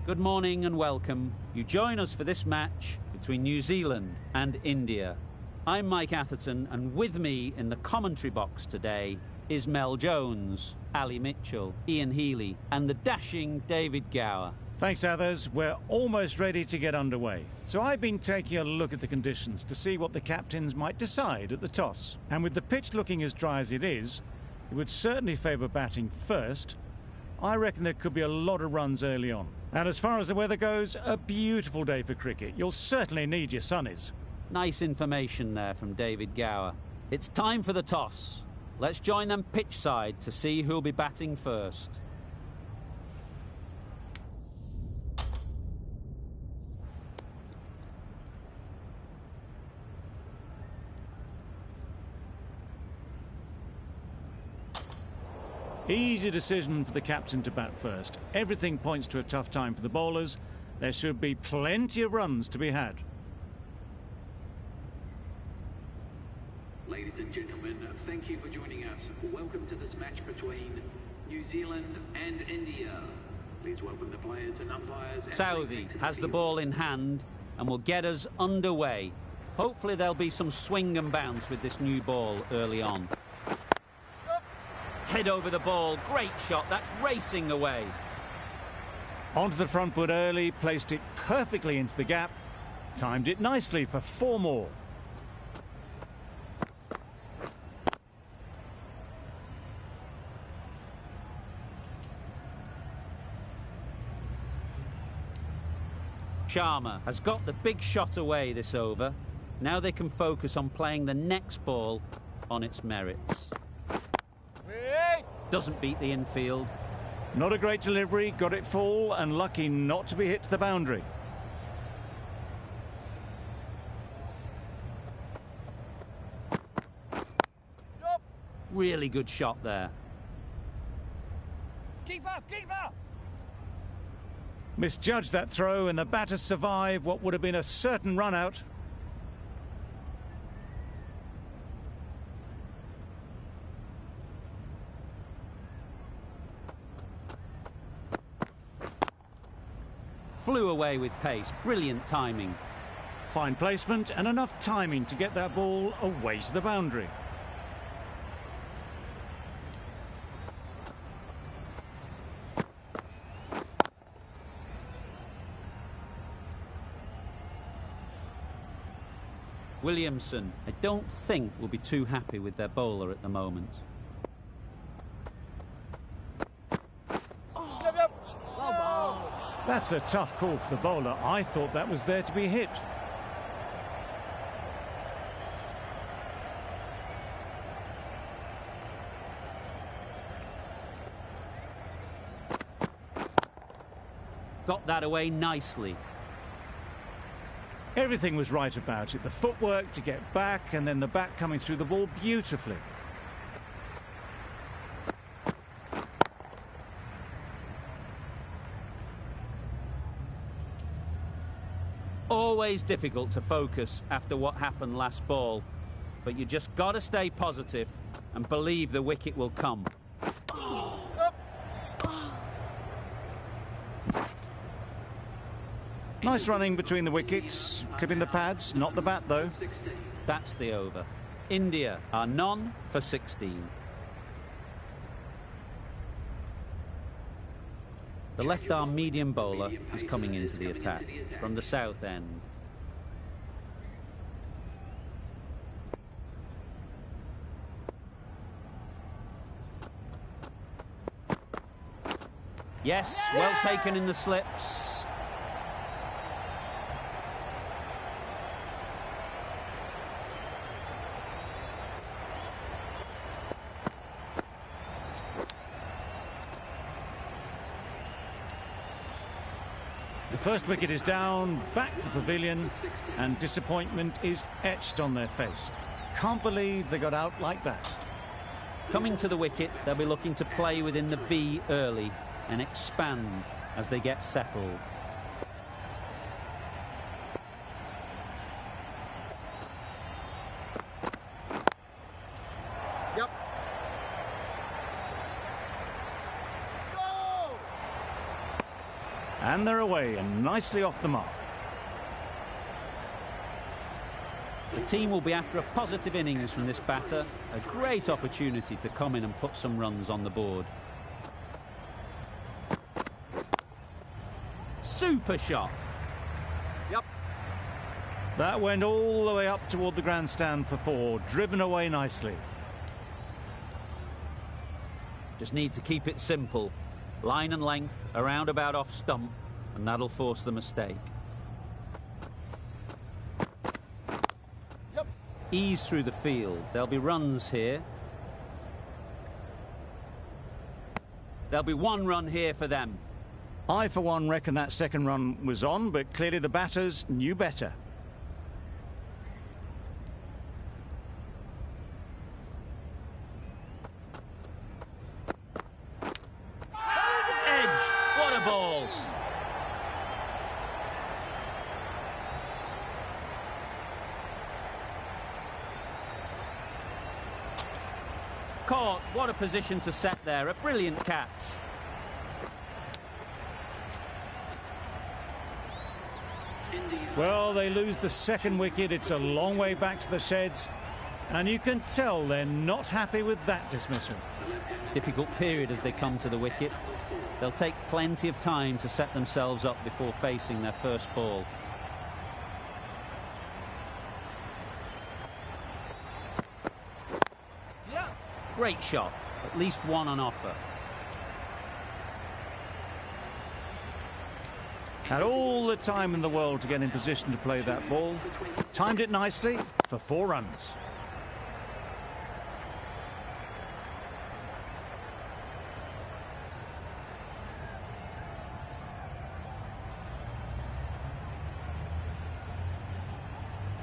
Good morning and welcome. You join us for this match between New Zealand and India. I'm Mike Atherton, and with me in the commentary box today is Mel Jones, Ali Mitchell, Ian Healy, and the dashing David Gower. Thanks, others. We're almost ready to get underway. So I've been taking a look at the conditions to see what the captains might decide at the toss. And with the pitch looking as dry as it is, it would certainly favour batting first. I reckon there could be a lot of runs early on. And as far as the weather goes, a beautiful day for cricket. You'll certainly need your sunnies. Nice information there from David Gower. It's time for the toss. Let's join them pitch side to see who'll be batting first. Easy decision for the captain to bat first. Everything points to a tough time for the bowlers. There should be plenty of runs to be had. Ladies and gentlemen, thank you for joining us. Welcome to this match between New Zealand and India. Please welcome the players and umpires. Saudi has the ball in hand and will get us underway. Hopefully there'll be some swing and bounce with this new ball early on. Head over the ball, great shot, that's racing away. Onto the front foot early, placed it perfectly into the gap, timed it nicely for 4 more. Sharma has got the big shot away this over. Now they can focus on playing the next ball on its merits. Doesn't beat the infield. Not a great delivery, got it full and lucky not to be hit to the boundary. Really good shot there. Keep up, keep up! Misjudged that throw and the batter survived what would have been a certain run out. Flew away with pace, brilliant timing. Fine placement and enough timing to get that ball away to the boundary. Williamson, I don't think will be too happy with their bowler at the moment. That's a tough call for the bowler. I thought that was there to be hit. Got that away nicely. Everything was right about it. The footwork to get back and then the bat coming through the ball beautifully. Always difficult to focus after what happened last ball, but you just got to stay positive and believe the wicket will come. Nice running between the wickets, clipping the pads, not the bat though. That's the over. India are none for 16. The left-arm medium bowler is coming into the attack from the south end. Yes, well taken in the slips. The first wicket is down, back to the pavilion, and disappointment is etched on their face. Can't believe they got out like that. Coming to the wicket, they'll be looking to play within the V early and expand as they get settled. Yep. And And they're away and nicely off the mark. The team will be after a positive innings from this batter. A great opportunity to come in and put some runs on the board. Super shot. Yep. That went all the way up toward the grandstand for 4, driven away nicely. Just need to keep it simple. Line and length, around about off stump, and that'll force the mistake. Yep. Ease through the field. There'll be runs here. There'll be 1 run here for them. I, for one, reckon that second run was on, but clearly the batters knew better. Edge, what a ball! Caught, what a position to set there, a brilliant catch. Well, they lose the second wicket. It's a long way back to the sheds, and you can tell they're not happy with that dismissal. Difficult period as they come to the wicket. They'll take plenty of time to set themselves up before facing their first ball. Yeah. Great shot, at least 1 on offer. Had all the time in the world to get in position to play that ball. Timed it nicely for 4 runs.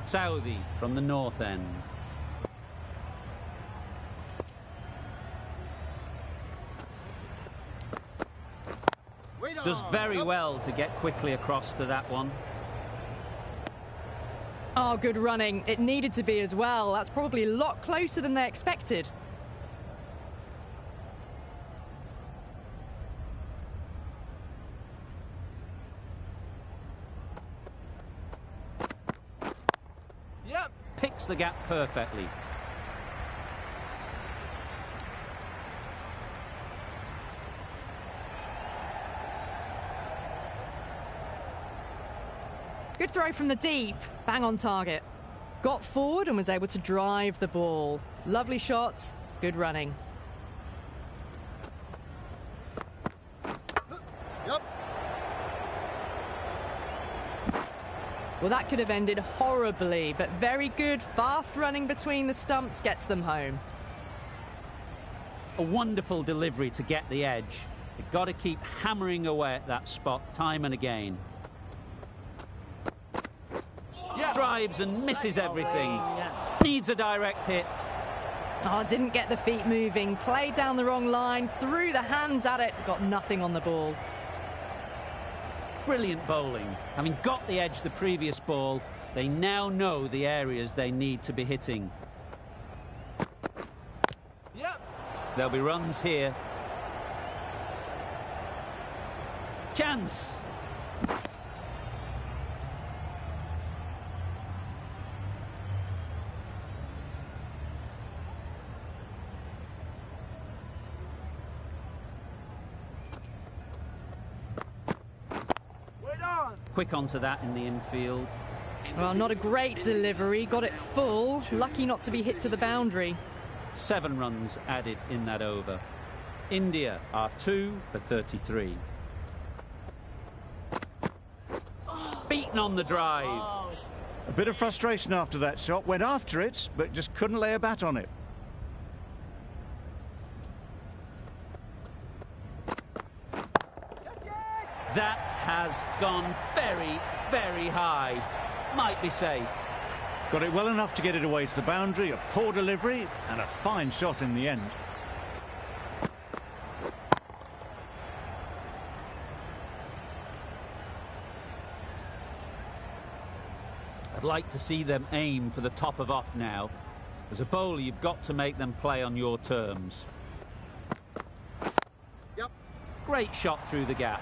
Southey from the north end. Does very well to get quickly across to that one. Oh, good running. It needed to be as well. That's probably a lot closer than they expected. Yep. Picks the gap perfectly. Good throw from the deep. Bang on target. Got forward and was able to drive the ball. Lovely shot. Good running. Yep. Well, that could have ended horribly, but very good. Fast running between the stumps gets them home. A wonderful delivery to get the edge. They've got to keep hammering away at that spot time and again. Yeah. Drives and misses everything. Needs a direct hit. Oh, didn't get the feet moving. Played down the wrong line. Threw the hands at it. Got nothing on the ball. Brilliant bowling. Having got the edge the previous ball, they now know the areas they need to be hitting. Yep. There'll be runs here. Chance. Quick onto that in the infield. Well, not a great delivery. Got it full. Lucky not to be hit to the boundary. 7 runs added in that over. India are 2 for 33. Beaten on the drive. A bit of frustration after that shot. Went after it, but just couldn't lay a bat on it. That has gone very, very high. Might be safe. Got it well enough to get it away to the boundary. A poor delivery and a fine shot in the end. I'd like to see them aim for the top of off now. As a bowler, you've got to make them play on your terms. Yep. Great shot through the gap.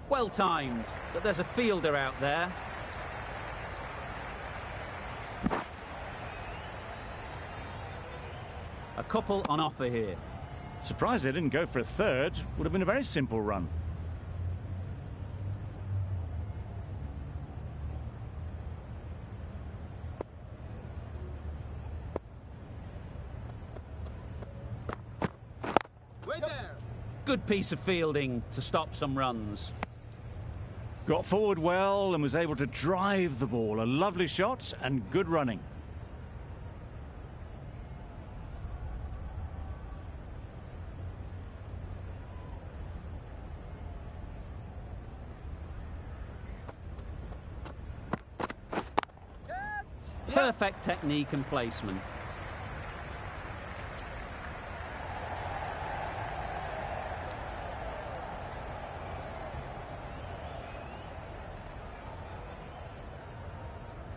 Well timed, but there's a fielder out there. A couple on offer here. Surprised they didn't go for a third. Would have been a very simple run. Wait there. Good piece of fielding to stop some runs. Got forward well and was able to drive the ball. A lovely shot and good running. Perfect technique and placement.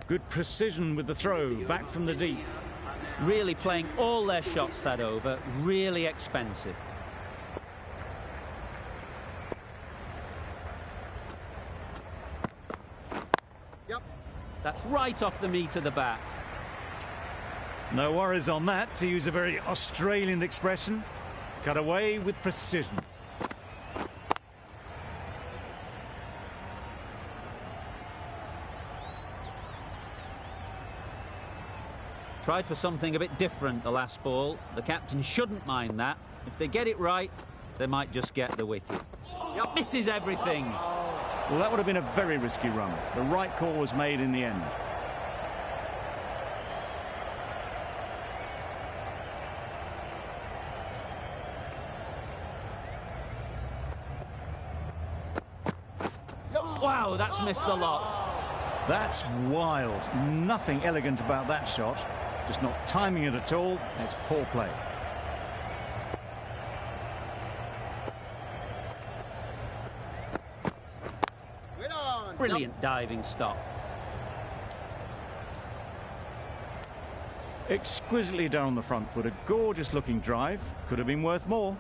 Good precision with the throw, back from the deep. Really playing all their shots that over. Really expensive. Yep. That's right off the meat of the bat. No worries on that, to use a very Australian expression. Cut away with precision. Tried for something a bit different the last ball. The captain shouldn't mind that. If they get it right, they might just get the wicket. Yep. Misses everything. Well, that would have been a very risky run. The right call was made in the end. Wow, that's missed the lot. That's wild. Nothing elegant about that shot. Just not timing it at all. It's poor play. Wait on. Brilliant diving stop. Exquisitely done on the front foot. A gorgeous looking drive. Could have been worth more.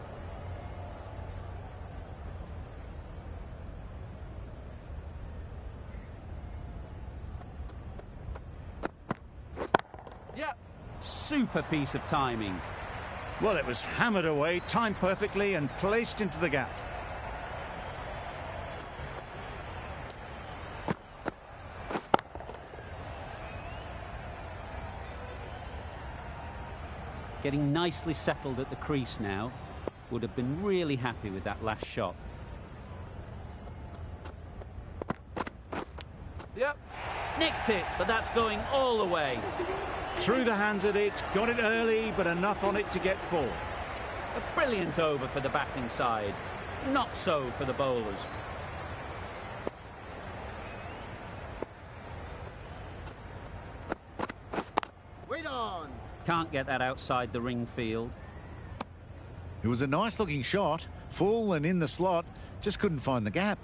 Yep. Super piece of timing. Well, it was hammered away, timed perfectly and placed into the gap. Getting nicely settled at the crease now. Would have been really happy with that last shot. Yep. Nicked it, but that's going all the way. Through the hands at it, got it early, but enough on it to get 4. A brilliant over for the batting side. Not so for the bowlers. Wait on. Can't get that outside the ring field. It was a nice looking shot, full and in the slot, just couldn't find the gap.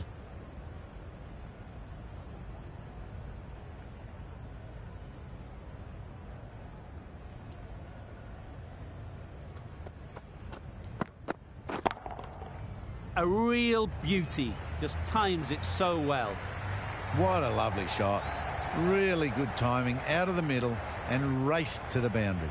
A real beauty. Just times it so well. What a lovely shot. Really good timing, out of the middle and raced to the boundary.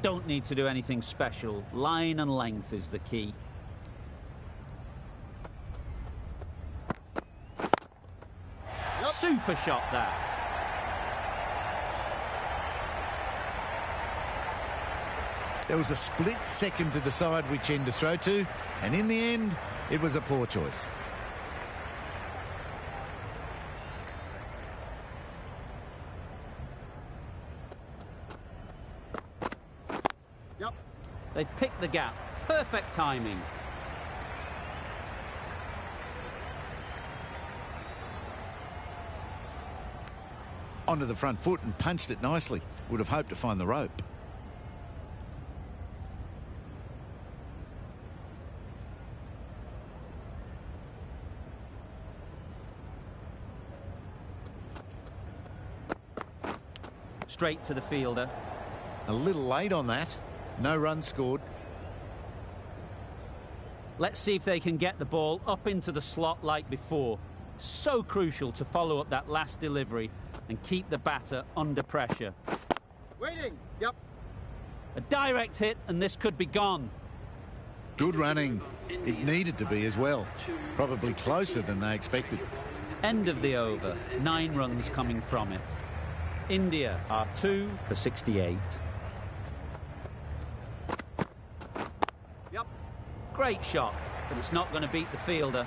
Don't need to do anything special. Line and length is the key. Yep. Super shot that. There was a split second to decide which end to throw to, and in the end, it was a poor choice. Yep. They've picked the gap. Perfect timing. Onto the front foot and punched it nicely. Would have hoped to find the rope. Straight to the fielder. A little late on that. No runs scored. Let's see if they can get the ball up into the slot like before. So crucial to follow up that last delivery and keep the batter under pressure. Waiting. Yep. A direct hit and this could be gone. Good running. It needed to be as well. Probably closer than they expected. End of the over. 9 runs coming from it. India are 2 for 68. Yep. Great shot, but it's not going to beat the fielder.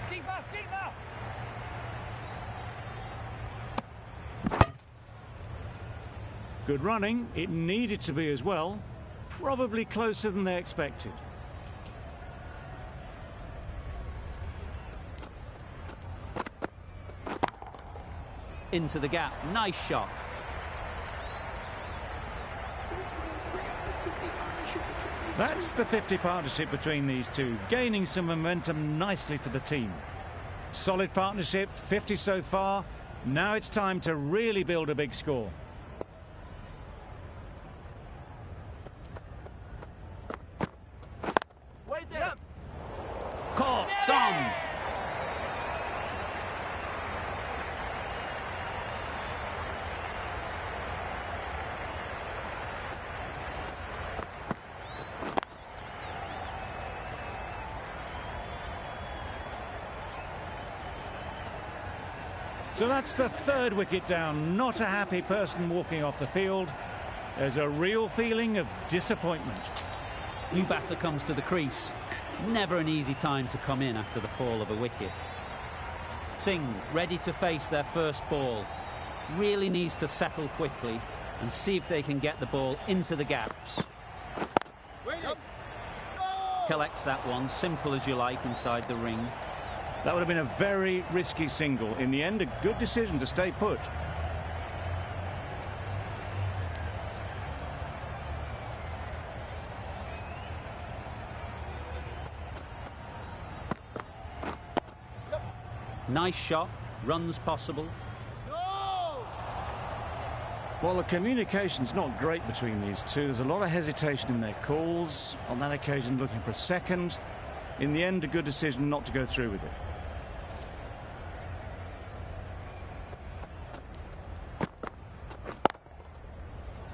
Keep up, keep up! Good running. It needed to be as well. Probably closer than they expected. Into the gap. Nice shot. That's the 50 partnership between these two, gaining some momentum nicely for the team. Solid partnership, 50 so far. Now it's time to really build a big score. Wait there! Caught. Gone. So that's the 3rd wicket down. Not a happy person walking off the field. There's a real feeling of disappointment. New batter comes to the crease. Never an easy time to come in after the fall of a wicket. Singh ready to face their first ball. Really needs to settle quickly and see if they can get the ball into the gaps. Waiting. Collects that one, simple as you like, inside the ring. That would have been a very risky single. In the end, a good decision to stay put. Nice shot, runs possible. No! Well, the communication's not great between these two. There's a lot of hesitation in their calls. On that occasion, looking for a second. In the end, a good decision not to go through with it.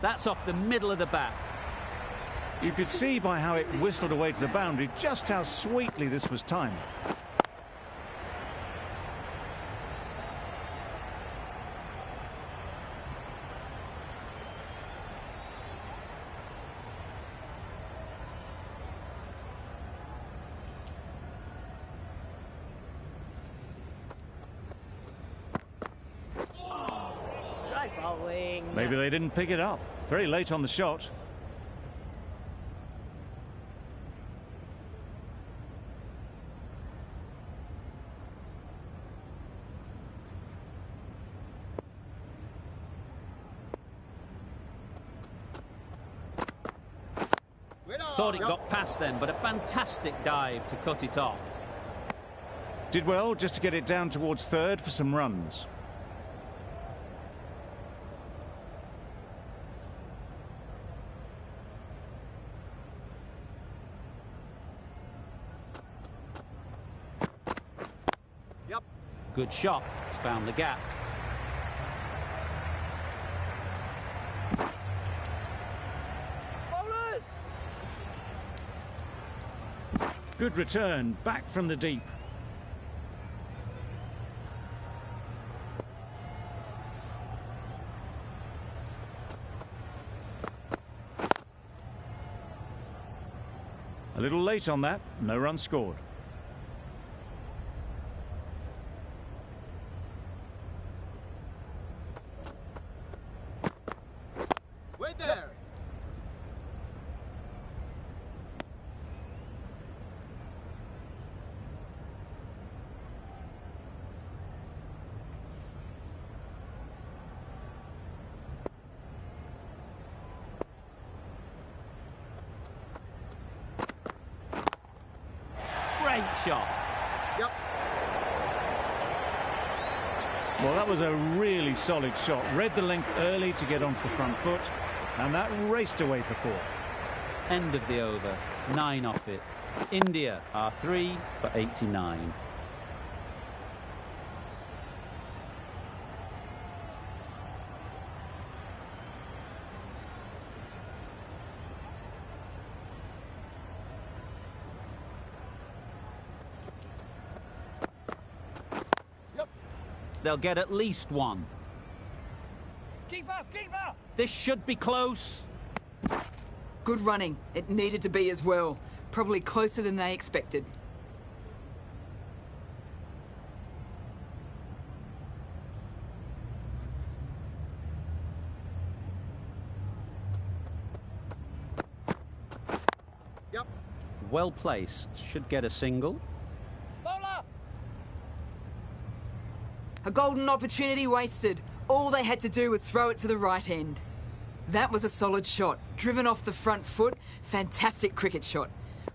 That's off the middle of the bat. You could see by how it whistled away to the boundary just how sweetly this was timed. Strike bowling. Maybe they didn't pick it up. Very late on the shot. Thought it got past them, but a fantastic dive to cut it off. Did well just to get it down towards 3rd for some runs. Yep. Good shot. It's found the gap. Bowlers! Good return, back from the deep. A little late on that, no run scored. Wait there. Great shot. Yep. Well, that was a really solid shot. Read the length early to get onto the front foot, and that raced away for 4. End of the over. 9 off it. India are 3 for 89. They'll get at least 1. Keep up, keep up! This should be close. Good running. It needed to be as well. Probably closer than they expected. Yep. Well placed. Should get a single. Bowler! A golden opportunity wasted. All they had to do was throw it to the right end. That was a solid shot. Driven off the front foot. Fantastic cricket shot.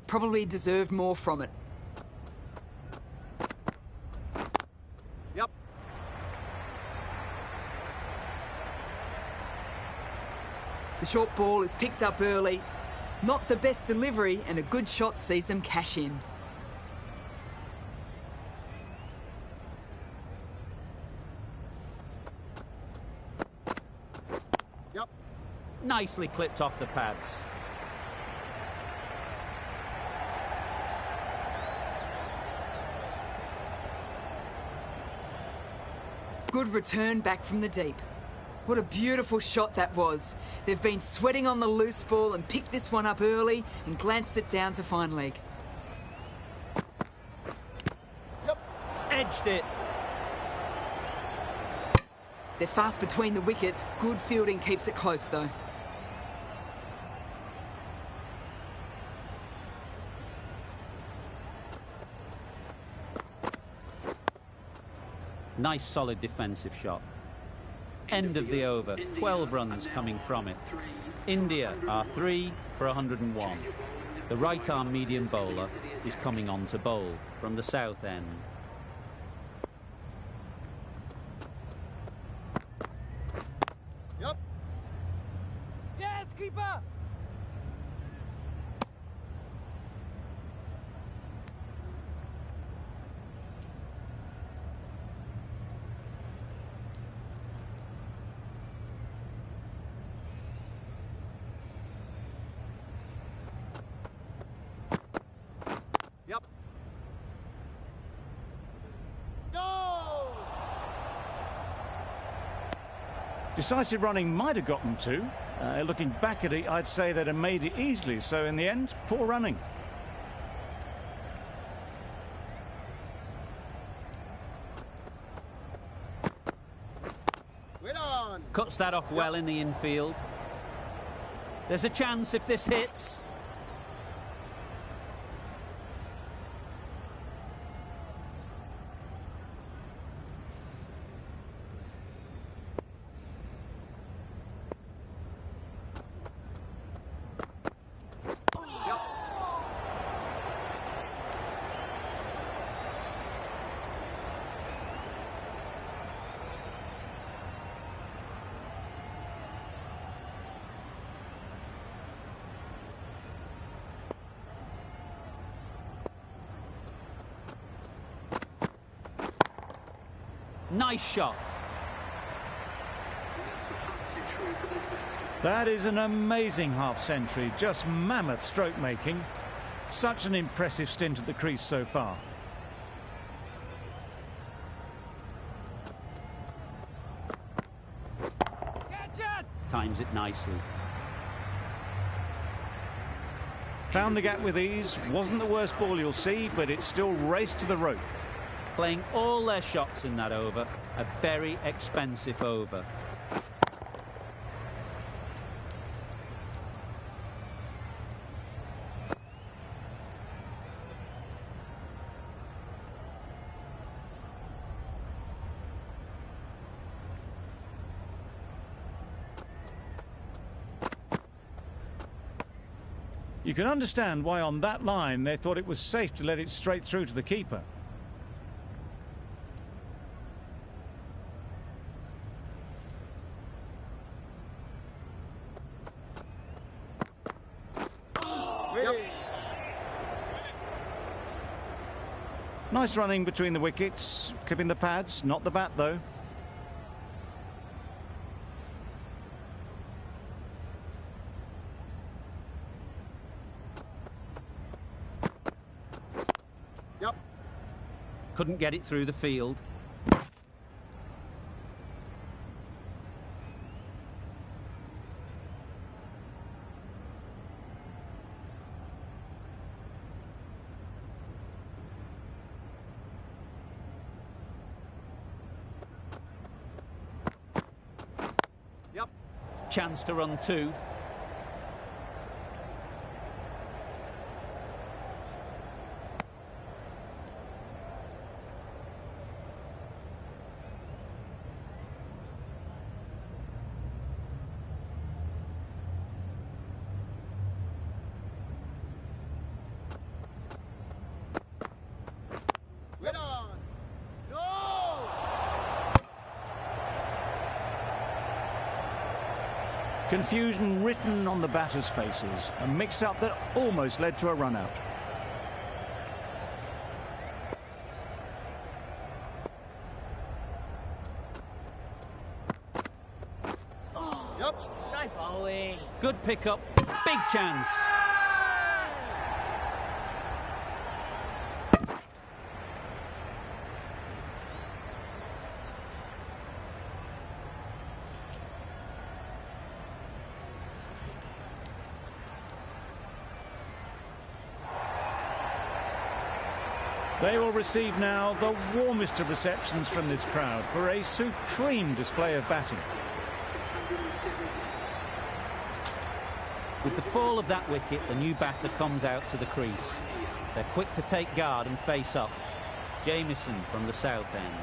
Probably deserved more from it. Yep. The short ball is picked up early. Not the best delivery, and a good shot sees them cash in. Yep. Nicely clipped off the pads. Good return back from the deep. What a beautiful shot that was. They've been sweating on the loose ball and picked this one up early and glanced it down to fine leg. Yep. Edged it. They're fast between the wickets. Good fielding keeps it close though. Nice solid defensive shot. End of the over. 12 runs coming from it. India are 3 for 101. The right-arm medium bowler is coming on to bowl from the south end. Yep. Yes, keeper! Yep. No! Decisive running might have gotten 2. Looking back at it, I'd say they'd have made it easily. So in the end, poor running. Wait on! Cuts that off well in the infield. There's a chance if this hits. Nice shot. That is an amazing half-century. Just mammoth stroke making. Such an impressive stint at the crease so far. Catch it! Times it nicely. Found the gap with ease. Wasn't the worst ball you'll see, but it still raced to the rope. Playing all their shots in that over. A very expensive over. You can understand why on that line they thought it was safe to let it straight through to the keeper. Nice running between the wickets, clipping the pads, not the bat though. Yep. Couldn't get it through the field. Yep. Chance to run two. Wait on. No! Confusion written on the batters' faces, a mix-up that almost led to a run-out. Yep. Nice bowling. Good pickup. Big chance. They will receive now the warmest of receptions from this crowd for a supreme display of batting. With the fall of that wicket, the new batter comes out to the crease. They're quick to take guard and face up. Jamieson from the south end.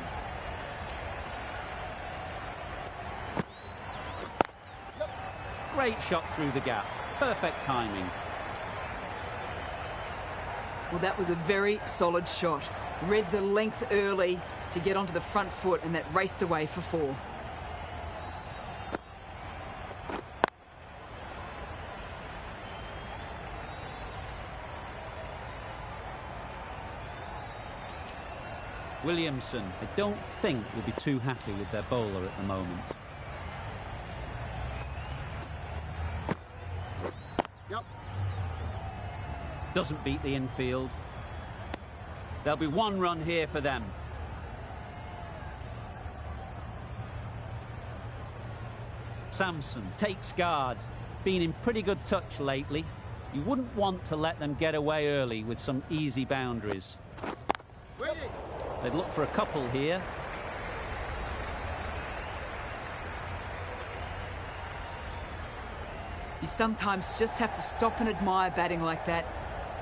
Great shot through the gap. Perfect timing. Well, that was a very solid shot. Read the length early to get onto the front foot, and that raced away for four. Williamson, I don't think, will be too happy with their bowler at the moment. Yep. Doesn't beat the infield. There'll be one run here for them. Samson takes guard. Been in pretty good touch lately. You wouldn't want to let them get away early with some easy boundaries. Waiting. They'd look for a couple here. You sometimes just have to stop and admire batting like that.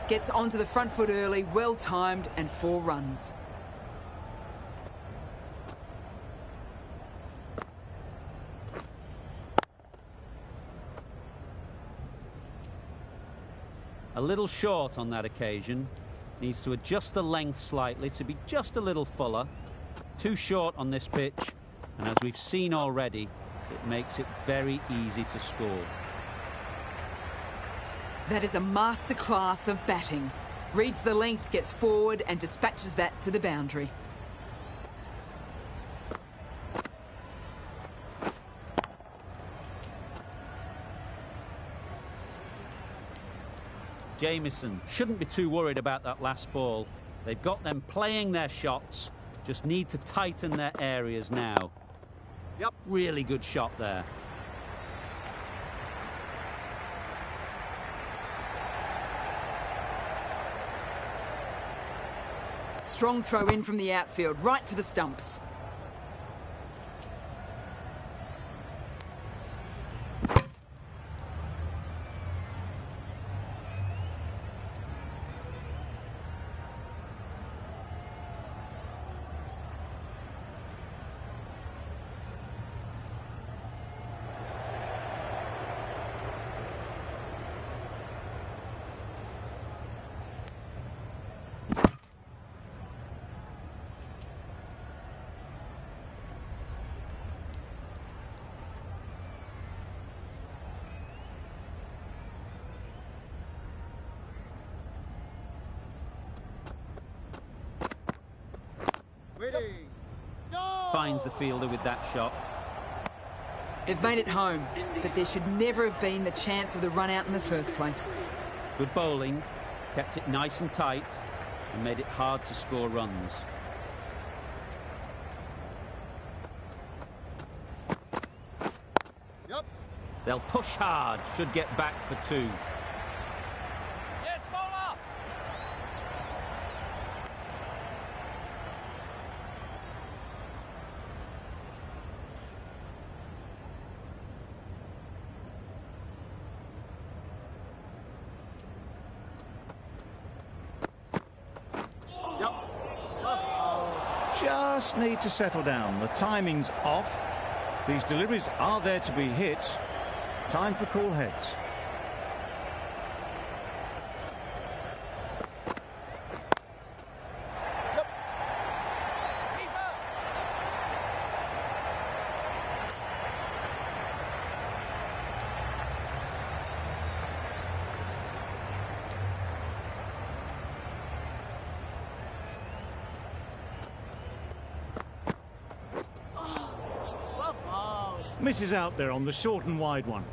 Gets onto the front foot early, well timed, and 4 runs. A little short on that occasion. Needs to adjust the length slightly to be just a little fuller. Too short on this pitch, and as we've seen already, it makes it very easy to score. That is a masterclass of batting. Reads the length, gets forward, and dispatches that to the boundary. Jamieson shouldn't be too worried about that last ball. They've got them playing their shots, just need to tighten their areas now. Yep. Really good shot there. Strong throw in from the outfield, right to the stumps. Ready. Go! Finds the fielder with that shot. They've made it home, but there should never have been the chance of the run out in the first place. Good bowling, kept it nice and tight, and made it hard to score runs. Yep. They'll push hard, should get back for 2. Yes, bowler! Yep. Just need to settle down. The timing's off. These deliveries are there to be hit. Time for cool heads. Keeper! Misses out there on the short and wide one.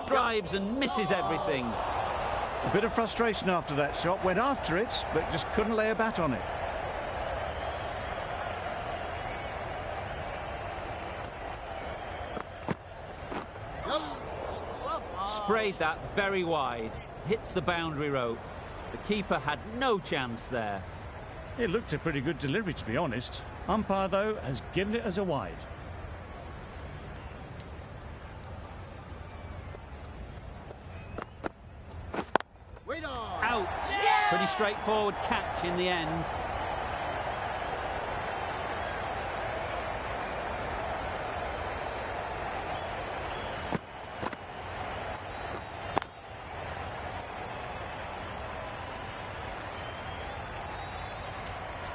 Drives and misses everything. A bit of frustration after that shot. Went after it, but just couldn't lay a bat on it. Sprayed that very wide. Hits the boundary rope. The keeper had no chance there. It looked a pretty good delivery, to be honest. Umpire, though, has given it as a wide. Wait on. Out. Pretty straightforward catch in the end.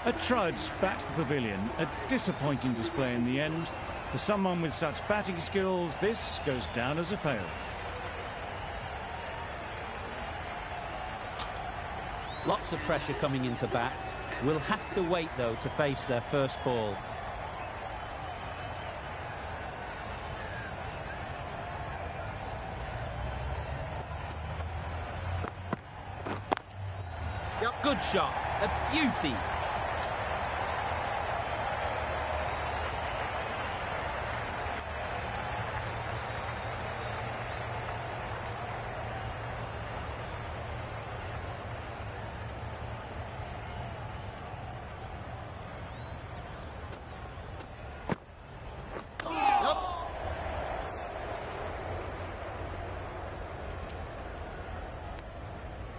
A trudge back to the pavilion. A disappointing display in the end. For someone with such batting skills, this goes down as a fail. Lots of pressure coming into bat. Will have to wait, though, to face their first ball. Yep. Good shot. A beauty.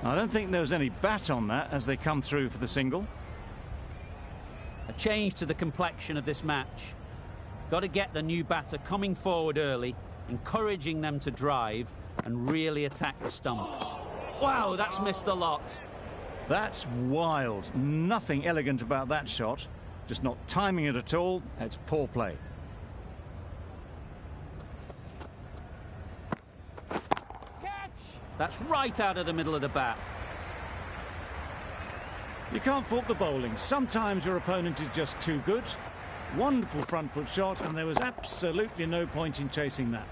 I don't think there was any bat on that as they come through for the single. A change to the complexion of this match. Got to get the new batter coming forward early, encouraging them to drive and really attack the stumps. Wow, that's missed a lot. That's wild. Nothing elegant about that shot. Just not timing it at all. It's poor play. That's right out of the middle of the bat. You can't fault the bowling. Sometimes your opponent is just too good. Wonderful front foot shot, and there was absolutely no point in chasing that.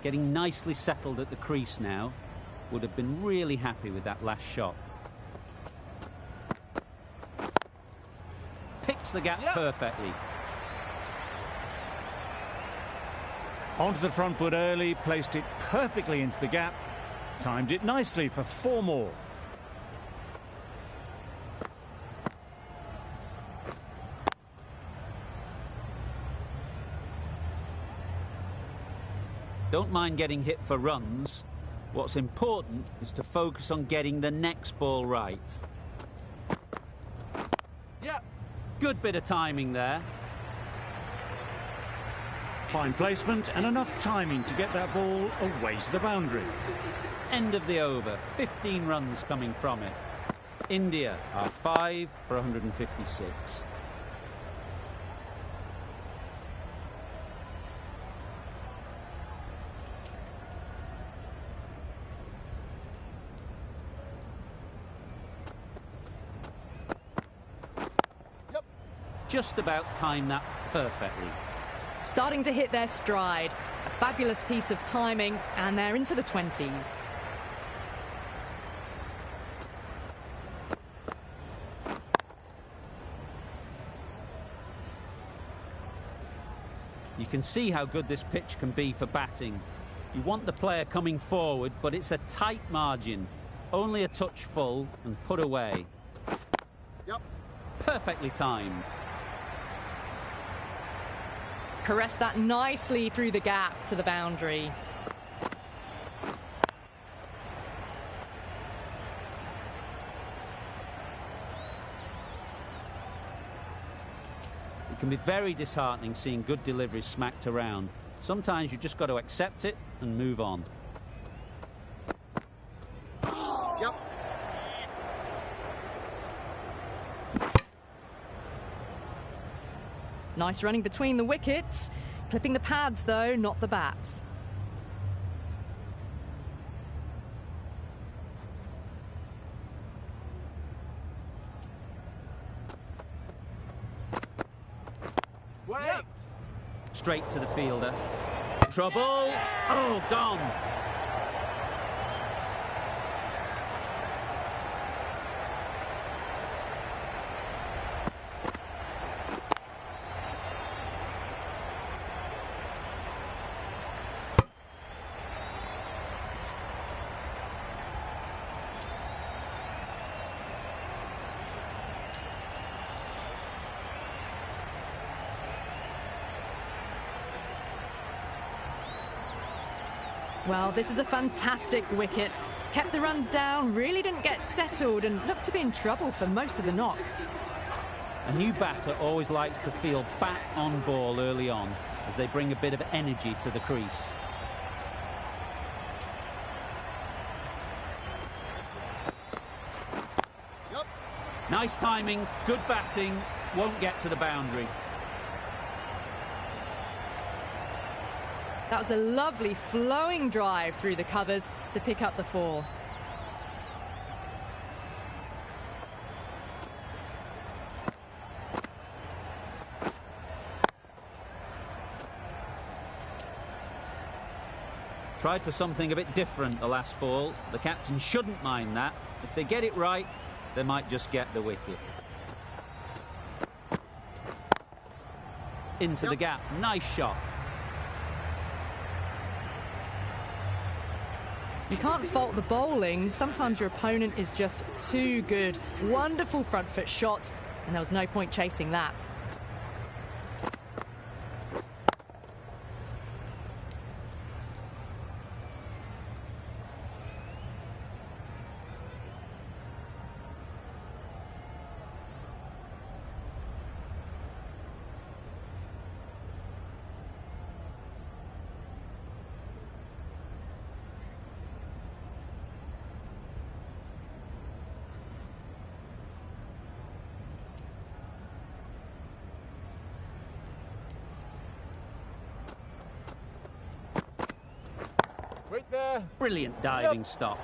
Getting nicely settled at the crease now. Would have been really happy with that last shot. Picks the gap perfectly. Onto the front foot early, placed it perfectly into the gap. Timed it nicely for 4 more. Don't mind getting hit for runs. What's important is to focus on getting the next ball right. Yeah. Good bit of timing there. Fine placement and enough timing to get that ball away to the boundary. End of the over, 15 runs coming from it. India are 5 for 156. Just about timed that perfectly. Starting to hit their stride. A fabulous piece of timing, and they're into the 20s. You can see how good this pitch can be for batting. You want the player coming forward, but it's a tight margin. Only a touch full and put away. Yep. Perfectly timed. Caressed that nicely through the gap to the boundary. It can be very disheartening seeing good deliveries smacked around. Sometimes you just got to accept it and move on. Yep. Nice running between the wickets. Clipping the pads, though, not the bats. Yep. Straight to the fielder. Trouble. Oh, gone. Well, this is a fantastic wicket. Kept the runs down, really didn't get settled, and looked to be in trouble for most of the knock. A new batter always likes to feel bat on ball early on, as they bring a bit of energy to the crease. Yep. Nice timing, good batting, won't get to the boundary. That was a lovely flowing drive through the covers to pick up the 4. Tried for something a bit different the last ball. The captain shouldn't mind that. If they get it right, they might just get the wicket. Into the gap, nice shot. You can't fault the bowling. Sometimes your opponent is just too good. Wonderful front foot shot, and there was no point chasing that. Right there. Brilliant diving stop.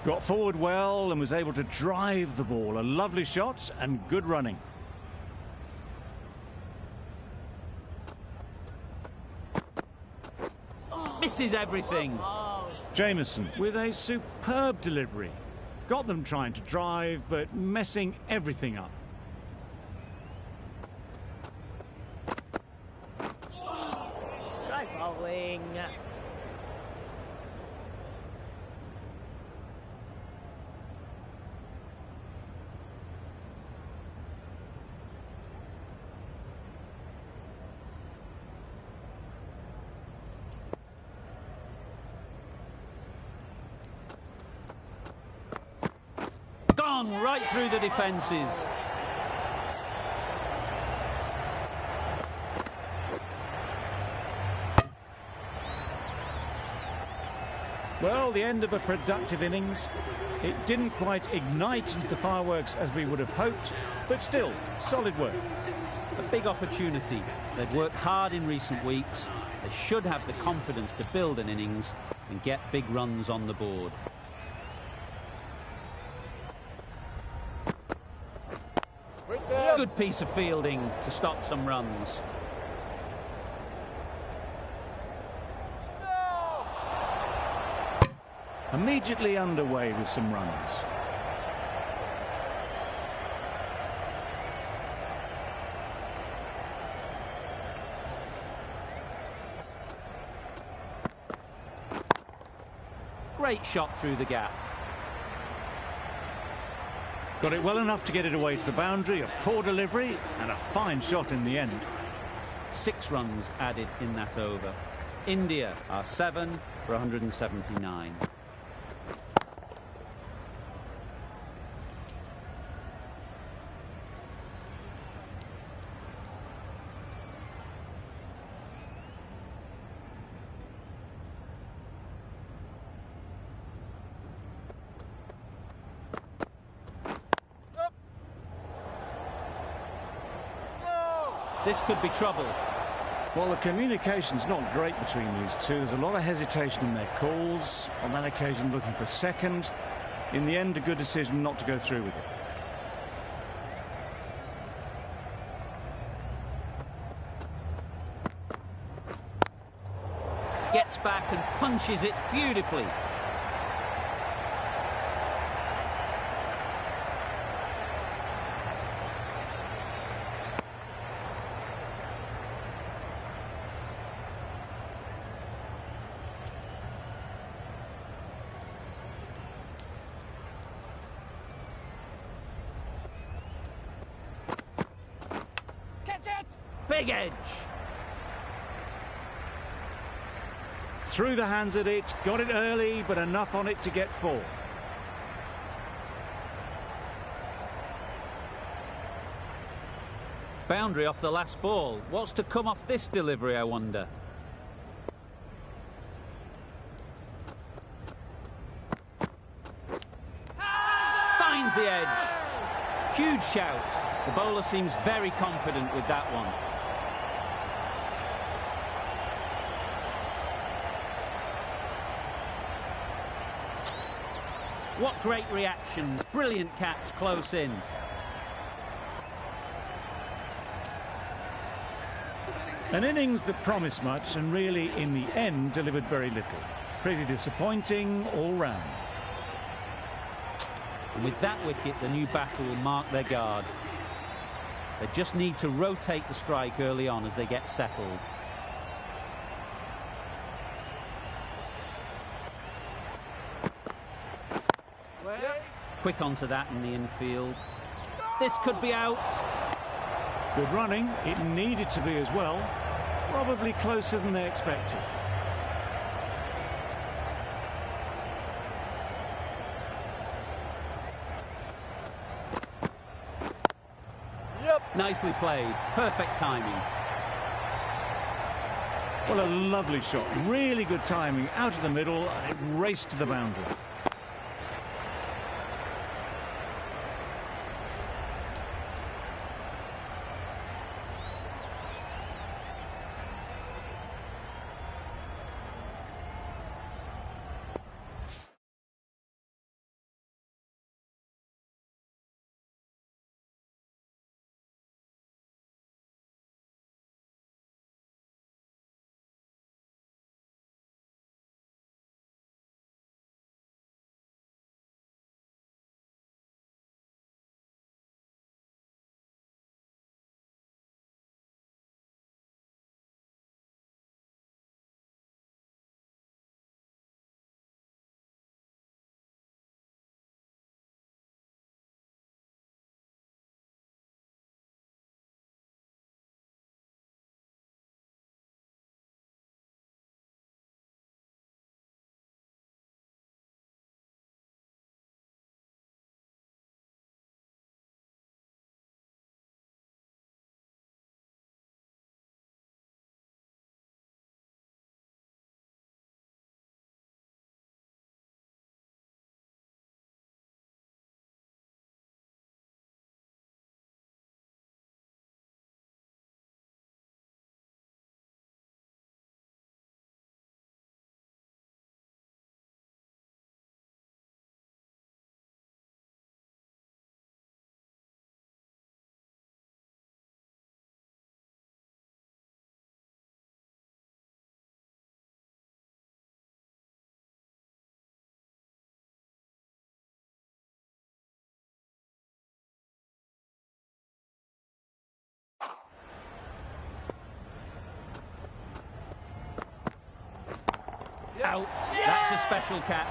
Got forward well and was able to drive the ball. A lovely shot and good running. Misses everything. Jameson with a superb delivery. Got them trying to drive, but messing everything up. Right bowling. Gone right through the defences. Well, the end of a productive innings. It didn't quite ignite the fireworks as we would have hoped, but still, solid work. A big opportunity. They've worked hard in recent weeks. They should have the confidence to build an innings and get big runs on the board. Good piece of fielding to stop some runs. Immediately underway with some runs. Great shot through the gap. Got it well enough to get it away to the boundary, a poor delivery and a fine shot in the end. 6 runs added in that over. India are 7 for 179. This could be trouble. Well, the communication's not great between these two. There's a lot of hesitation in their calls. On that occasion, looking for second. In the end, a good decision not to go through with it. Gets back and punches it beautifully. Big edge. Through the hands at it, got it early, but enough on it to get 4. Boundary off the last ball. What's to come off this delivery, I wonder? Finds the edge. Huge shout. The bowler seems very confident with that one. What great reactions. Brilliant catch close in. An innings that promised much and really, in the end, delivered very little. Pretty disappointing all round. And with that wicket, the new batter will mark their guard. They just need to rotate the strike early on as they get settled. Quick onto that in the infield. This could be out. Good running. It needed to be as well. Probably closer than they expected. Nicely played. Perfect timing. Well, a lovely shot. Really good timing. Out of the middle, and it raced to the boundary. Out. That's a special catch.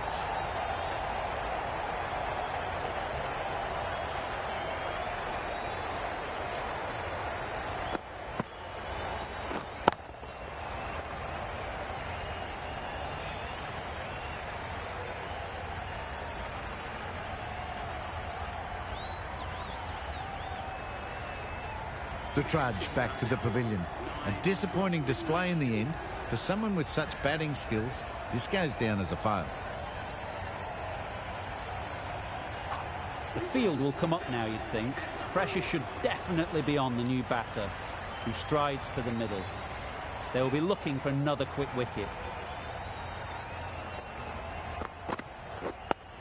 The trudge back to the pavilion. A disappointing display in the end. For someone with such batting skills, this goes down as a fail. The field will come up now, you'd think. Pressure should definitely be on the new batter, who strides to the middle. They will be looking for another quick wicket.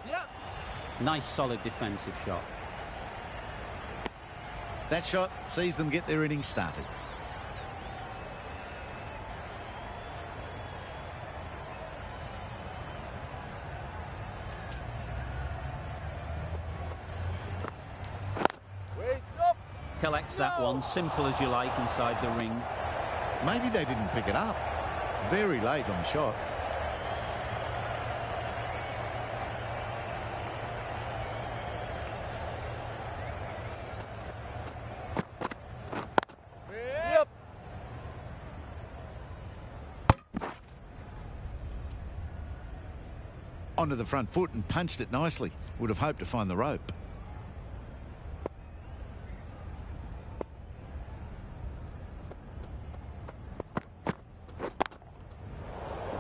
Yep. Nice, solid defensive shot. That shot sees them get their innings started. Wait up. Collects that one, simple as you like, inside the ring. Maybe they didn't pick it up. Very late on the shot. Yep. Onto the front foot and punched it nicely. Would have hoped to find the rope.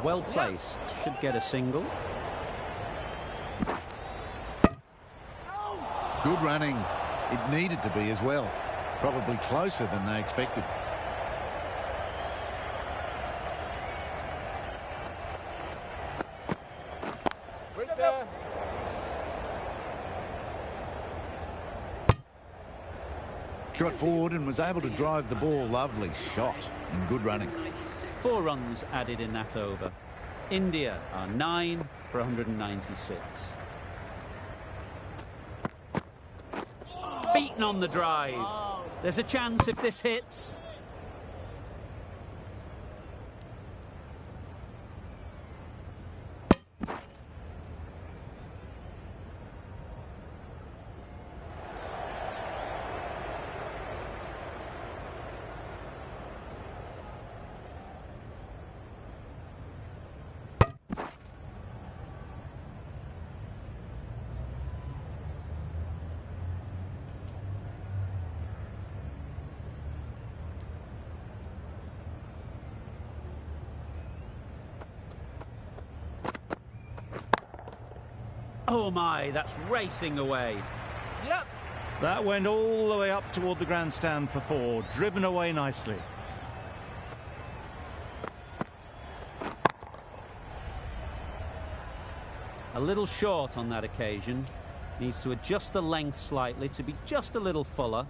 Well placed, should get a single. Good running. It needed to be as well. Probably closer than they expected. Wait there. Got forward and was able to drive the ball. Lovely shot and good running. 4 runs added in that over. India are 9 for 196. Beaten on the drive. There's a chance if this hits. Oh my, that's racing away. Yep. That went all the way up toward the grandstand for 4, driven away nicely. A little short on that occasion. Needs to adjust the length slightly to be just a little fuller.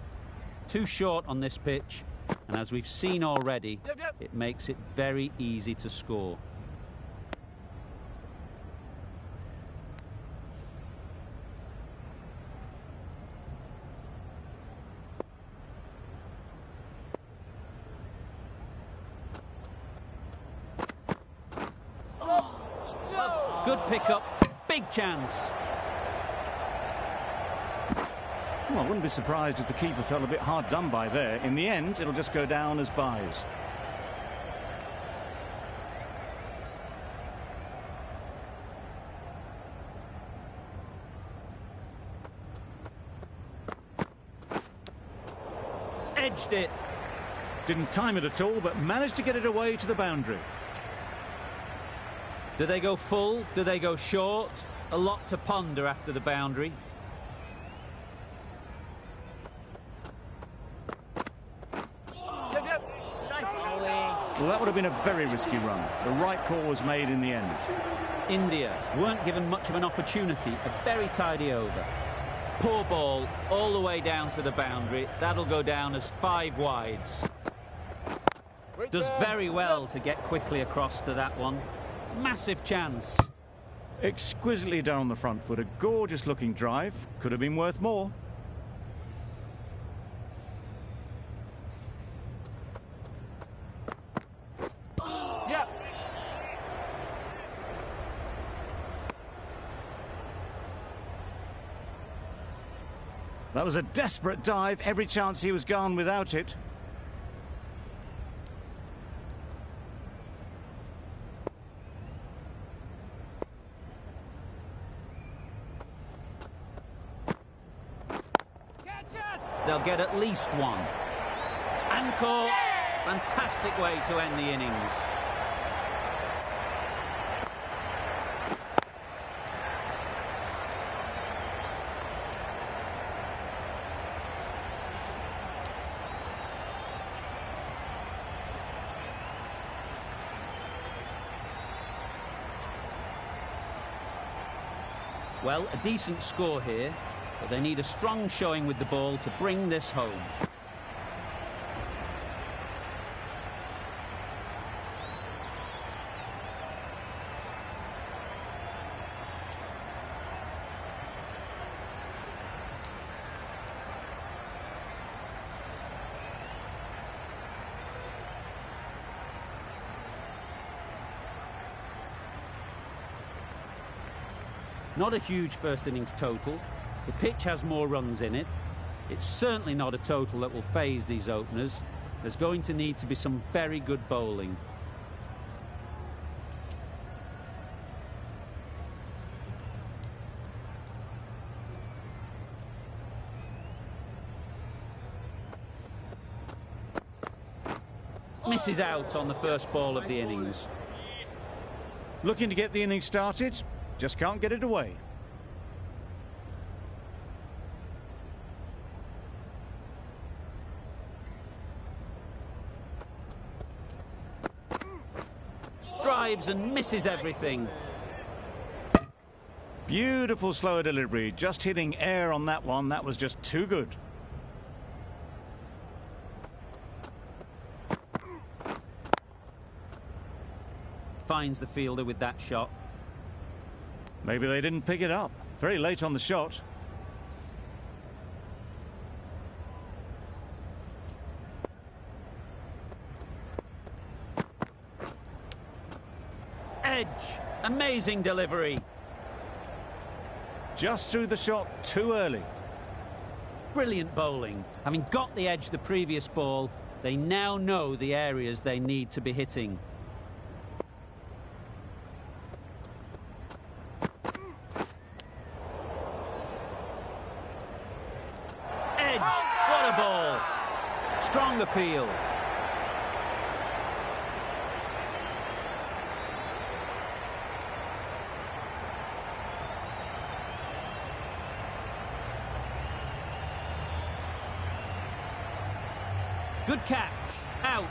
Too short on this pitch, and as we've seen already, Yep. it makes it very easy to score. Good pickup, big chance. Well, I wouldn't be surprised if the keeper felt a bit hard done by there. In the end, it'll just go down as byes. Edged it. Didn't time it at all, but managed to get it away to the boundary. Do they go full? Do they go short? A lot to ponder after the boundary. Yep. Nice bowling. Well, that would have been a very risky run. The right call was made in the end. India weren't given much of an opportunity. A very tidy over. Poor ball all the way down to the boundary. That'll go down as 5 wides. Wait Does there. very well to get quickly across to that one. Massive chance. Exquisitely done on the front foot. A gorgeous looking drive. Could have been worth more. Yep. That was a desperate dive. Every chance he was gone without it. They'll get at least one. And caught. Fantastic way to end the innings. Well, a decent score here, but they need a strong showing with the ball to bring this home. Not a huge first innings total. The pitch has more runs in it. It's certainly not a total that will faze these openers. There's going to need to be some very good bowling. Misses out on the first ball of the innings. Looking to get the innings started, just can't get it away. Drives and misses everything. Beautiful slower delivery, just hitting air on that one. That was just too good. Finds the fielder with that shot. Maybe they didn't pick it up. Very late on the shot. Edge. Amazing delivery. Just threw the shot too early. Brilliant bowling. Having got the edge the previous ball, they now know the areas they need to be hitting. Edge. What a ball. Strong appeal. Good catch. Out.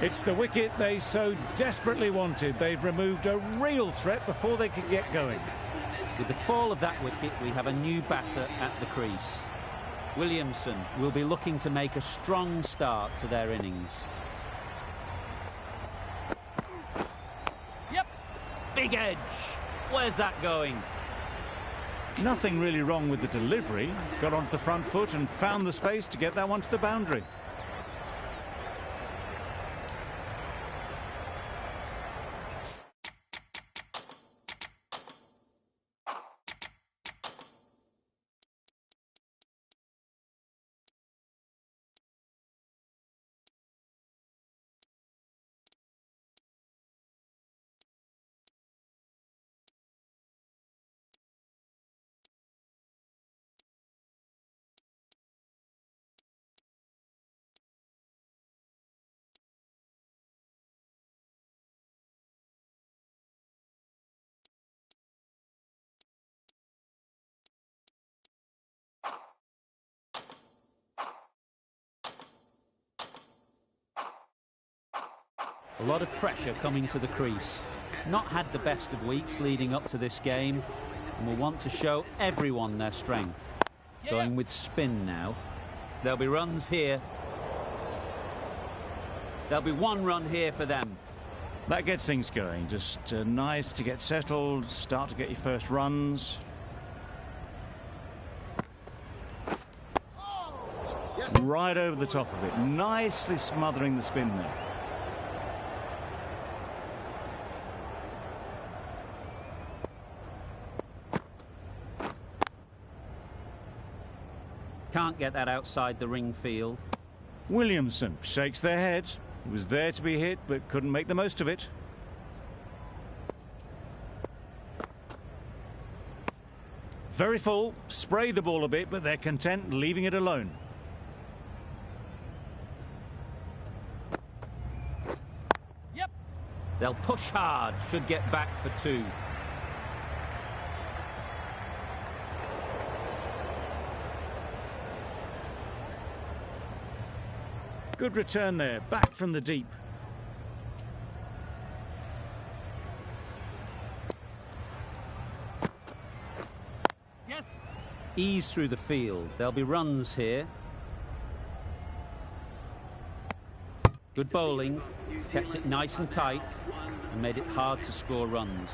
It's the wicket they so desperately wanted. They've removed a real threat before they could get going. With the fall of that wicket, we have a new batter at the crease. Williamson will be looking to make a strong start to their innings. Yep. Big edge. Where's that going? Nothing really wrong with the delivery. Got onto the front foot and found the space to get that one to the boundary. A lot of pressure coming to the crease. Not had the best of weeks leading up to this game, and will want to show everyone their strength. Going with spin now. There'll be runs here. There'll be one run here for them. That gets things going. Just nice to get settled, start to get your first runs. Right over the top of it, nicely smothering the spin there. Can't get that outside the ring field. Williamson shakes their head. He was there to be hit, but couldn't make the most of it. Very full, spray the ball a bit, but they're content leaving it alone. Yep. They'll push hard, should get back for 2. Good return there, back from the deep. Yes. Ease through the field. There'll be runs here. Good bowling. Kept it nice and tight and made it hard to score runs.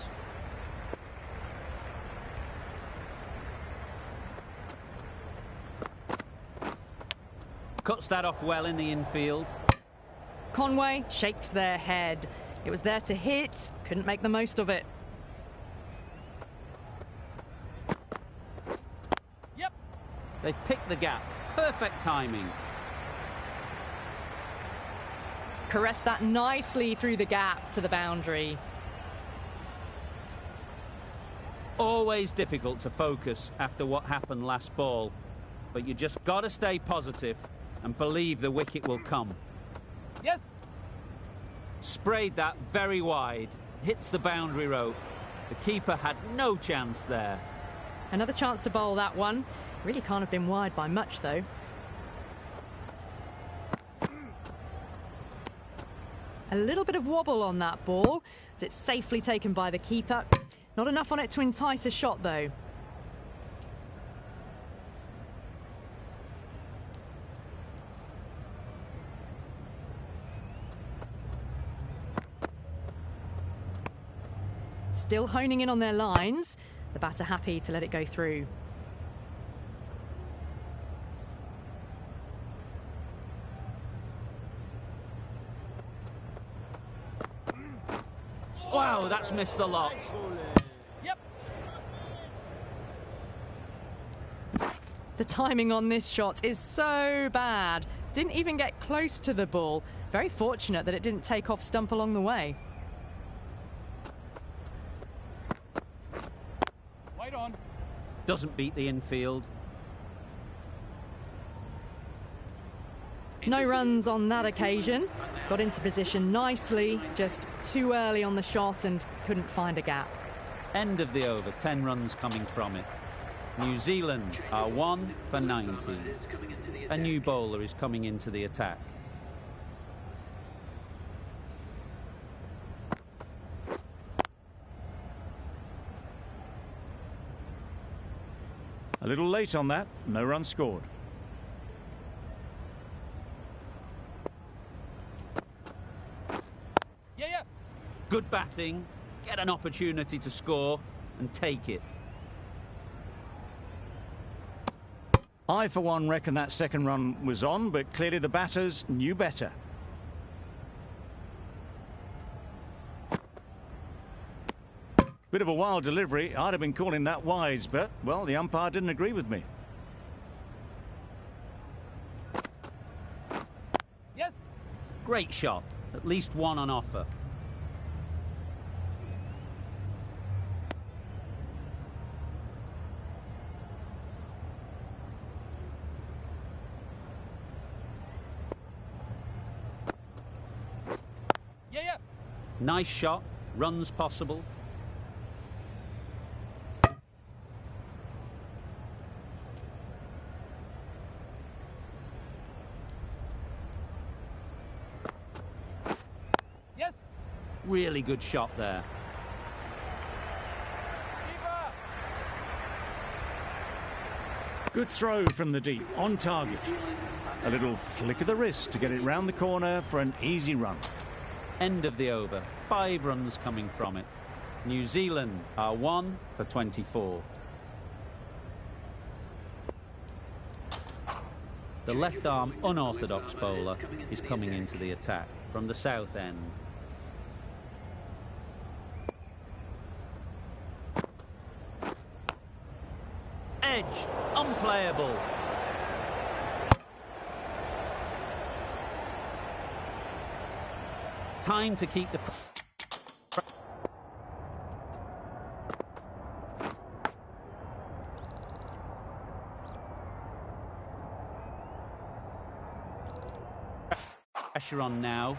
Cuts that off well in the infield. Conway shakes their head. It was there to hit, couldn't make the most of it. Yep. They've picked the gap. Perfect timing. Caressed that nicely through the gap to the boundary. Always difficult to focus after what happened last ball, but you just got to stay positive and believe the wicket will come. Yes. Sprayed that very wide, hits the boundary rope. The keeper had no chance there. Another chance to bowl that one. Really can't have been wide by much though. A little bit of wobble on that ball, as it's safely taken by the keeper. Not enough on it to entice a shot though. Still honing in on their lines. The batter happy to let it go through. Wow, that's missed the lot. Yep. The timing on this shot is so bad. Didn't even get close to the ball. Very fortunate that it didn't take off stump along the way. Wait on. Doesn't beat the infield. No runs on that occasion. Got into position nicely, just too early on the shot and couldn't find a gap. End of the over, 10 runs coming from it. New Zealand are 1 for 90. A new bowler is coming into the attack. A little late on that, no run scored. Yeah. Good batting, get an opportunity to score and take it. I, for one, reckon that second run was on, but clearly the batters knew better. Bit of a wild delivery. I'd have been calling that wise, but, well, the umpire didn't agree with me. Yes. Great shot, at least one on offer. Yeah. Nice shot, runs possible. Yes. Really good shot there. Good throw from the deep, on target. A little flick of the wrist to get it round the corner for an easy run. End of the over, 5 runs coming from it. New Zealand are 1 for 24. The left-arm unorthodox bowler is coming into the attack from the south end. Edged, unplayable. time to keep the... pressure on now.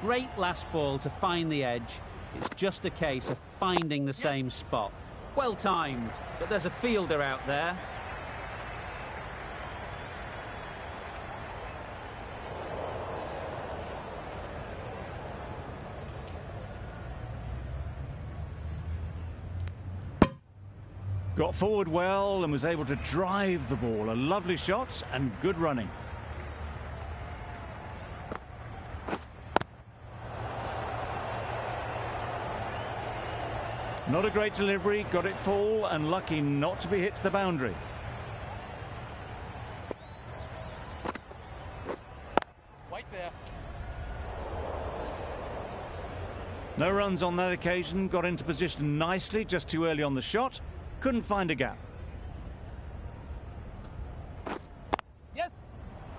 Great last ball to find the edge. It's just a case of finding the same spot. Well timed, but there's a fielder out there. Got forward well and was able to drive the ball. A lovely shot and good running. Not a great delivery, got it full and lucky not to be hit to the boundary. White there. No runs on that occasion, got into position nicely, just too early on the shot. Couldn't find a gap. Yes.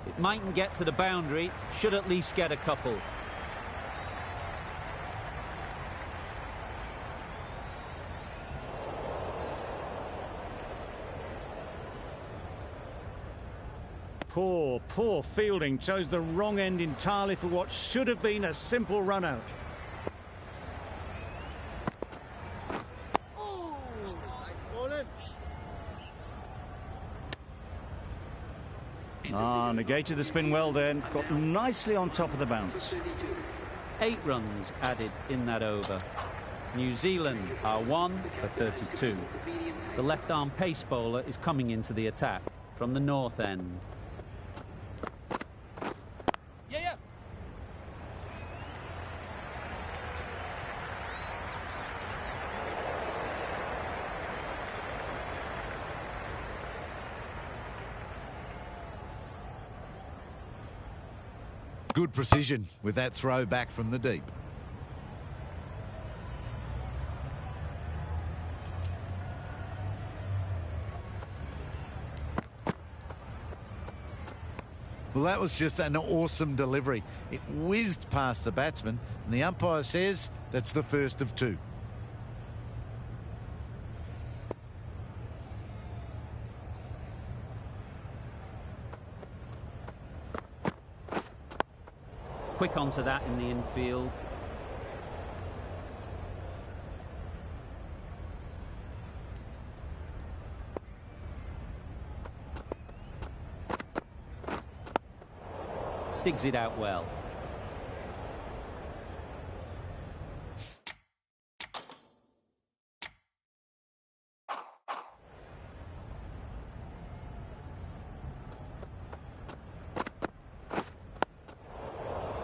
It mightn't get to the boundary, should at least get a couple. Poor fielding. Chose the wrong end entirely for what should have been a simple run out. Negated the spin well then. Got nicely on top of the bounce. 8 runs added in that over. New Zealand are 1 for 32. The left-arm pace bowler is coming into the attack from the north end. Yeah. Good precision with that throw back from the deep. Well, that was just an awesome delivery. It whizzed past the batsman, and the umpire says that's the first of 2. Quick onto that in the infield. Digs it out well.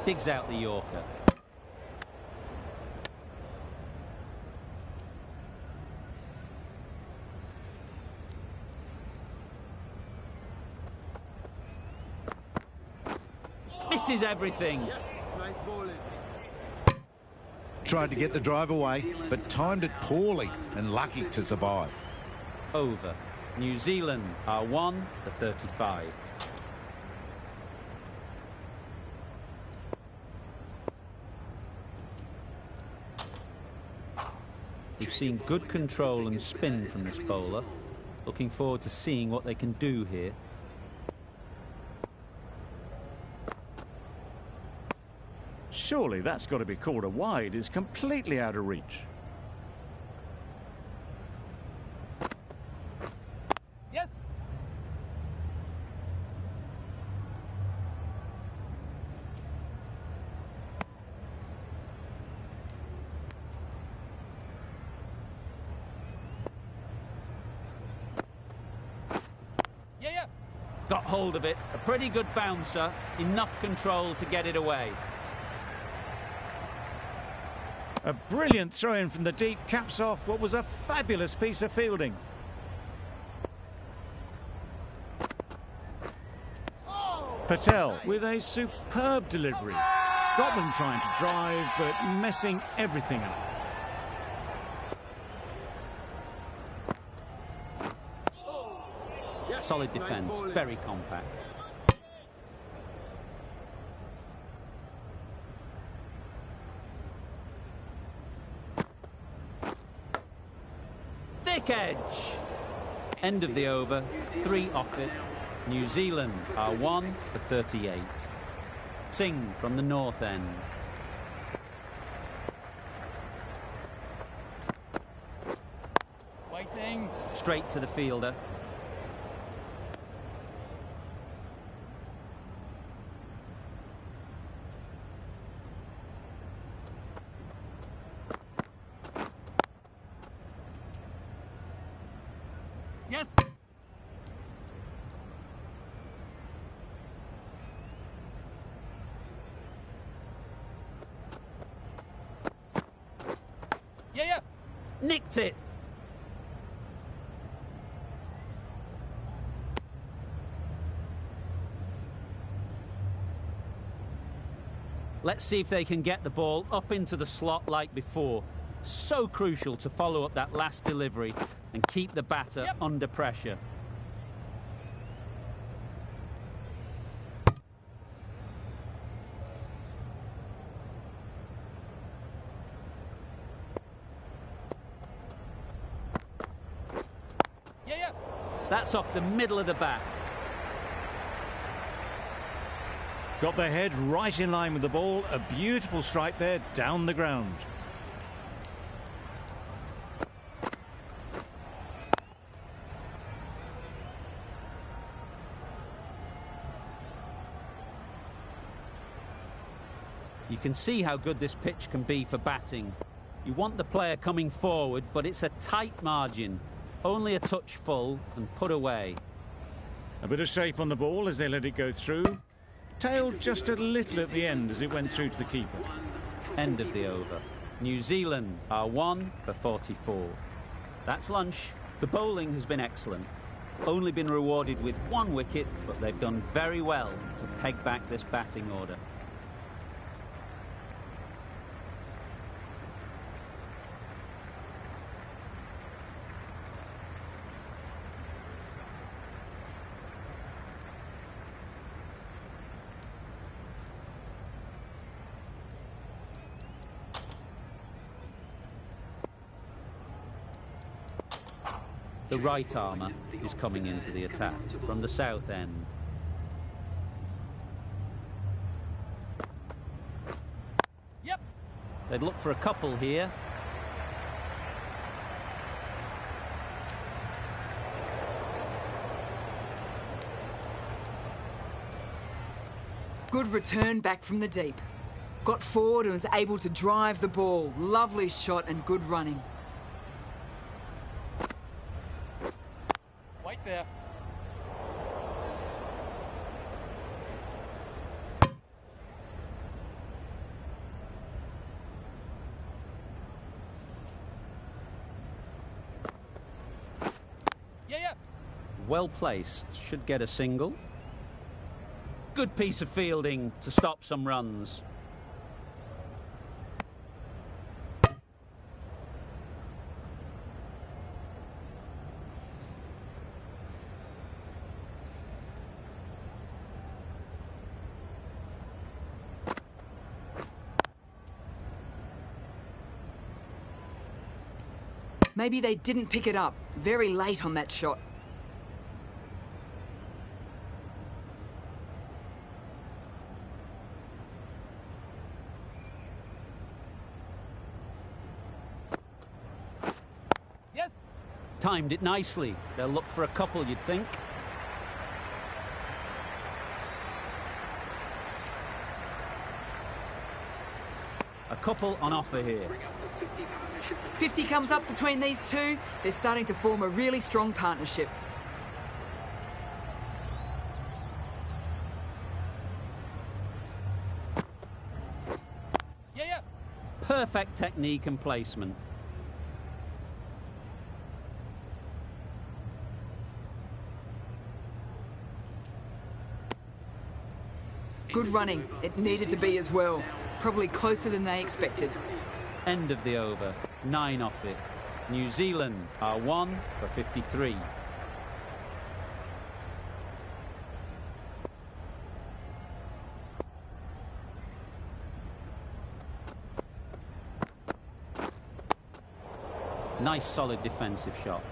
Digs out the Yorker. Misses everything. Tried to get the drive away, but timed it poorly and lucky to survive. Over. New Zealand are 1 for 35. We've seen good control and spin from this bowler. Looking forward to seeing what they can do here. Surely that's got to be called a wide. It's completely out of reach. Yes. Yeah. Got hold of it. A pretty good bouncer. Enough control to get it away. A brilliant throw-in from the deep caps off what was a fabulous piece of fielding. Patel with a superb delivery. Got them trying to drive, but messing everything up. Solid defence, very compact. Quick edge. End of the over. 3 off it. New Zealand are 1 for 38. Singh from the north end. Waiting. Straight to the fielder. Yes. Yeah, yeah. Nicked it. Let's see if they can get the ball up into the slot like before. So crucial to follow up that last delivery and keep the batter under pressure. Yeah, yeah. That's off the middle of the bat. Got their head right in line with the ball. A beautiful strike there down the ground. You can see how good this pitch can be for batting. You want the player coming forward, but it's a tight margin. Only a touch full and put away. A bit of shape on the ball as they let it go through. Tailed just a little at the end as it went through to the keeper. End of the over. New Zealand are 1 for 44. That's lunch. The bowling has been excellent. Only been rewarded with 1 wicket, but they've done very well to peg back this batting order. The right armour is coming into the attack from the south end. Yep. They'd look for a couple here. Good return back from the deep. Got forward and was able to drive the ball. Lovely shot and good running. Wait there. Yeah, yeah. Well placed, should get a single. Good piece of fielding to stop some runs. Maybe they didn't pick it up. Very late on that shot. Yes. Timed it nicely. They'll look for a couple, you'd think. A couple on offer here. 50 comes up between these two. They're starting to form a really strong partnership. Yeah, yeah. Perfect technique and placement. Good running. It needed to be as well. Probably closer than they expected. End of the over. 9 off it. New Zealand are 1 for 53. Nice solid defensive shot.